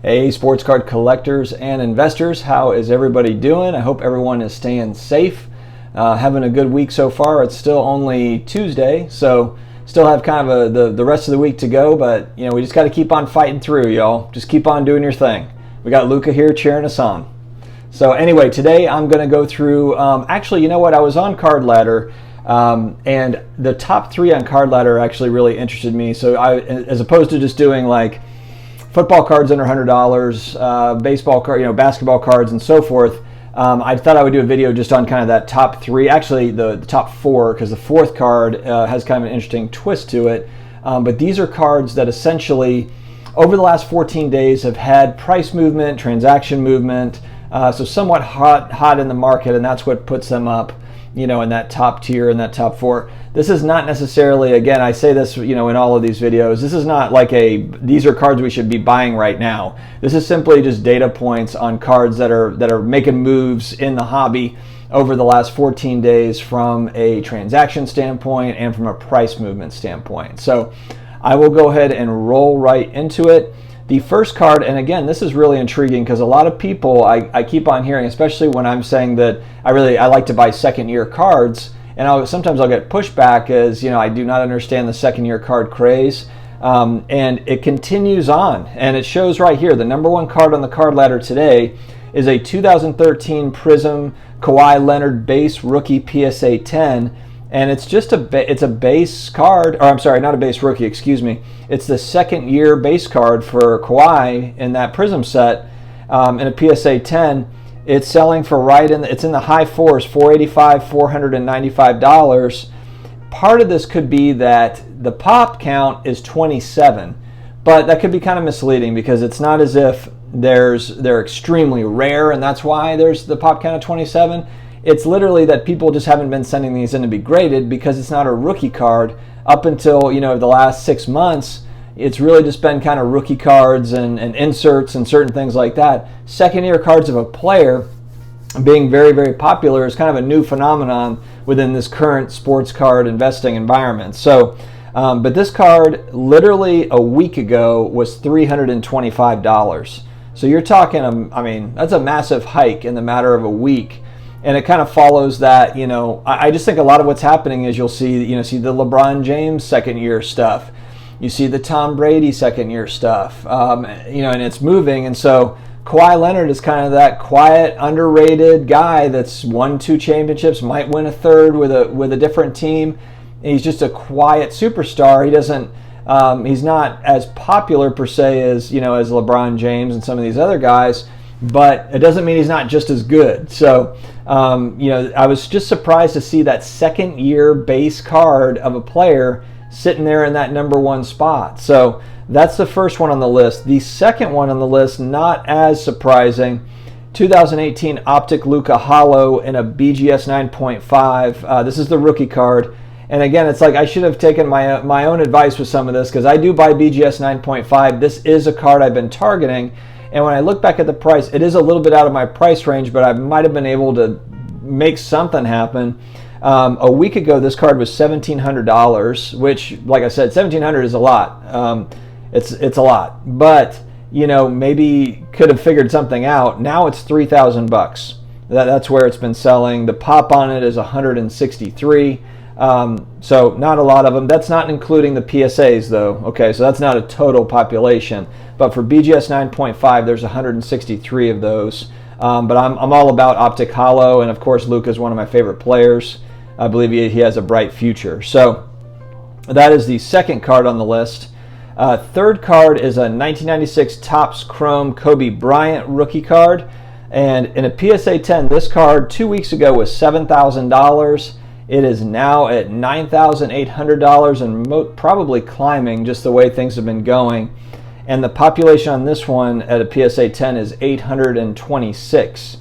Hey, sports card collectors and investors, how is everybody doing? I hope everyone is staying safe, having a good week so far. It's still only Tuesday, so still have kind of the rest of the week to go, but we just got to keep on fighting through, y'all. Just keep on doing your thing. We got Luca here cheering us on. So anyway, today I'm going to go through, actually, you know what? I was on Card Ladder, and the top 3 on Card Ladder actually really interested me. So as opposed to just doing like football cards under $100, baseball card, basketball cards, and so forth. I thought I would do a video just on kind of that top 3, actually the top 4, because the 4th card has kind of an interesting twist to it. But these are cards that essentially, over the last 14 days, have had price movement, transaction movement, so somewhat hot in the market, and that's what puts them up, in that top tier, in that top 4. This is not necessarily, again, I say this, in all of these videos, this is not like these are cards we should be buying right now. This is simply just data points on cards that are making moves in the hobby over the last 14 days from a transaction standpoint and from a price movement standpoint. So I will go ahead and roll right into it. The first card, and again, this is really intriguing because a lot of people, I keep on hearing, especially when I'm saying that I like to buy second year cards, and sometimes I'll get pushback as, I do not understand the second year card craze. And it continues on, and it shows right here. The number 1 card on the card ladder today is a 2013 Prism Kawhi Leonard base rookie PSA 10. And it's just it's a base card, or I'm sorry, not a base rookie, excuse me. It's the second year base card for Kawhi in that Prism set, in a PSA 10. It's selling for it's in the high 4s, $485, $495. Part of this could be that the pop count is 27, but that could be kind of misleading because it's not as if they're extremely rare and that's why there's the pop count of 27. It's literally that people just haven't been sending these in to be graded because it's not a rookie card. Up until the last 6 months, it's really just been kind of rookie cards and inserts and certain things like that. Second year cards of a player being very, very popular is kind of a new phenomenon within this current sports card investing environment. So, but this card literally a week ago was $325. So you're talking, that's a massive hike in the matter of a week. And it kind of follows that, I just think a lot of what's happening is you'll see the LeBron James second year stuff. You see the Tom Brady second year stuff, and it's moving. And so Kawhi Leonard is kind of that quiet, underrated guy that's won 2 championships, might win a 3rd with a different team. And he's just a quiet superstar. He doesn't, he's not as popular per se as LeBron James and some of these other guys. But it doesn't mean he's not just as good. So, I was just surprised to see that second year base card of a player sitting there in that number 1 spot. So that's the first one on the list. The second one on the list, not as surprising, 2018 Optic Luka Holo in a BGS 9.5. This is the rookie card. And again, it's like I should have taken my own advice with some of this because I do buy BGS 9.5. This is a card I've been targeting. And when I look back at the price, it is a little bit out of my price range, but I might have been able to make something happen. A week ago, this card was $1,700, which, like I said, $1,700 is a lot. It's a lot, but maybe could have figured something out. Now it's $3,000. That's where it's been selling. The pop on it is 163. So not a lot of them. That's not including the PSAs though. Okay, so that's not a total population. But for BGS 9.5, there's 163 of those. But I'm all about Optic Holo, and of course Luka is one of my favorite players. I believe he has a bright future. So that is the second card on the list. Third card is a 1996 Topps Chrome Kobe Bryant rookie card. And in a PSA 10, this card 2 weeks ago was $7,000. It is now at $9,800 and probably climbing just the way things have been going. And the population on this one at a PSA 10 is 826.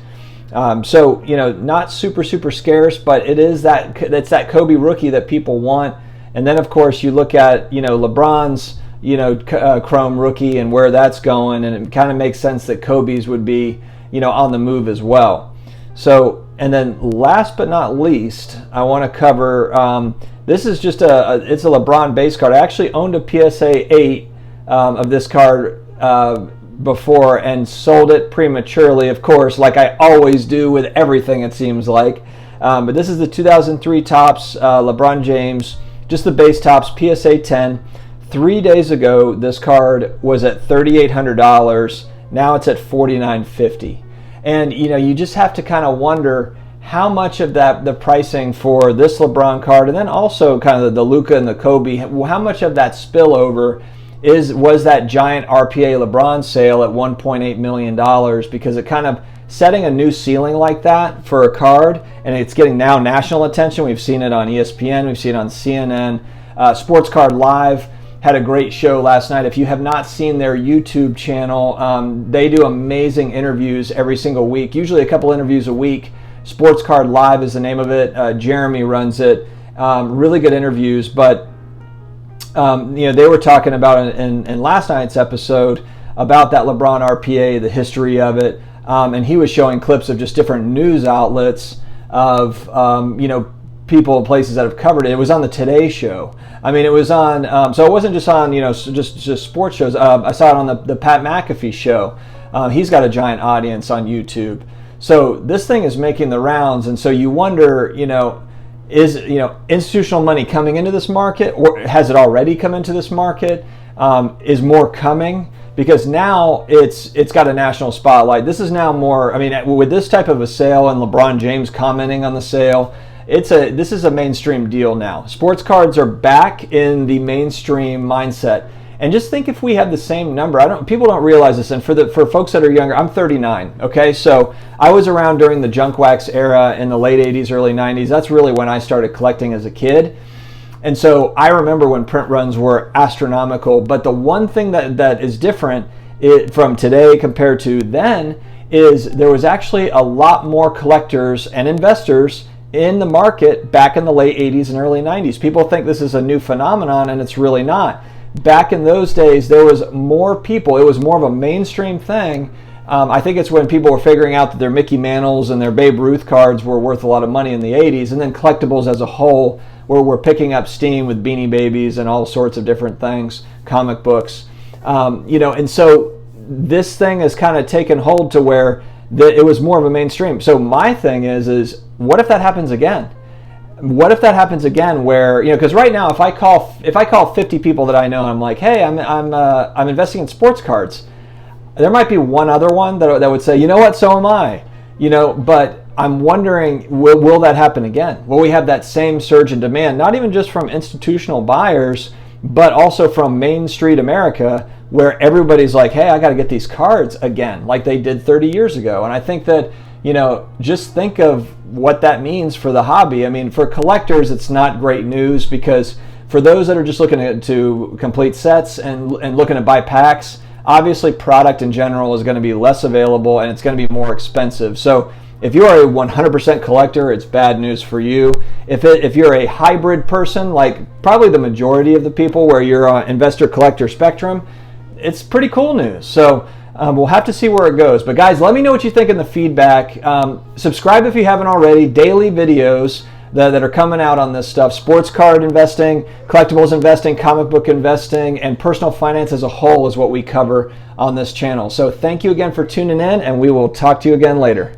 So, not super, super scarce, but it's that Kobe rookie that people want. And then, of course, you look at, LeBron's, Chrome rookie and where that's going, and it kind of makes sense that Kobe's would be, on the move as well. So, and then last but not least, I want to cover, this is just it's a LeBron base card. I actually owned a PSA 8 of this card before and sold it prematurely, of course, like I always do with everything, it seems like. But this is the 2003 Topps LeBron James, just the base Topps PSA 10. 3 days ago, this card was at $3,800. Now it's at $4,950. And you just have to kind of wonder how much of the pricing for this LeBron card, and then also kind of the Luka and the Kobe, how much of that spillover was that giant RPA LeBron sale at $1.8 million, because it kind of setting a new ceiling like that for a card, and it's getting now national attention. We've seen it on ESPN, we've seen it on CNN. Sportscard Live had a great show last night. If you have not seen their YouTube channel, they do amazing interviews every single week, usually a couple interviews a week. Sportscard Live is the name of it. Jeremy runs it. Really good interviews, but they were talking about in last night's episode about that LeBron RPA, the history of it, and he was showing clips of just different news outlets of people and places that have covered it. It was on the Today Show. I mean, it was on. So it wasn't just on just sports shows. I saw it on the Pat McAfee show. He's got a giant audience on YouTube. So this thing is making the rounds, and so you wonder, is institutional money coming into this market, or has it already come into this market? Is more coming? Because now it's got a national spotlight. This is now more. I mean, with this type of a sale and LeBron James commenting on the sale, this is a mainstream deal now. Sports cards are back in the mainstream mindset. And just think if we had the same number. People don't realize this, and for folks that are younger, I'm 39, okay? So I was around during the junk wax era in the late 80s, early 90s. That's really when I started collecting as a kid. And so I remember when print runs were astronomical. But the one thing that is different from today compared to then is there was actually a lot more collectors and investors in the market back in the late 80s and early 90s. People think this is a new phenomenon, and it's really not. Back in those days, there was more people. It was more of a mainstream thing. I think it's when people were figuring out that their Mickey Mantles and their Babe Ruth cards were worth a lot of money in the 80s, and then collectibles as a whole were picking up steam with Beanie Babies and all sorts of different things, comic books. And so this thing has kind of taken hold to where it was more of a mainstream. So my thing is what if that happens again? What if that happens again where, because right now if I call 50 people that I know and I'm like, hey, I'm investing in sports cards, there might be one other one that would say, you know what, so am I. But I'm wondering, will that happen again? Will we have that same surge in demand, not even just from institutional buyers, but also from Main Street America, where everybody's like, hey, I got to get these cards again, like they did 30 years ago. And I think that, just think of what that means for the hobby. I mean, for collectors, it's not great news, because for those that are just looking to complete sets and looking to buy packs, obviously product in general is going to be less available and it's going to be more expensive. So if you are a 100% collector, it's bad news for you. If you're a hybrid person, like probably the majority of the people where you're on investor-collector spectrum, it's pretty cool news. So we'll have to see where it goes. But guys, let me know what you think in the feedback. Subscribe if you haven't already. Daily videos that are coming out on this stuff. Sports card investing, collectibles investing, comic book investing, and personal finance as a whole is what we cover on this channel. So thank you again for tuning in, and we will talk to you again later.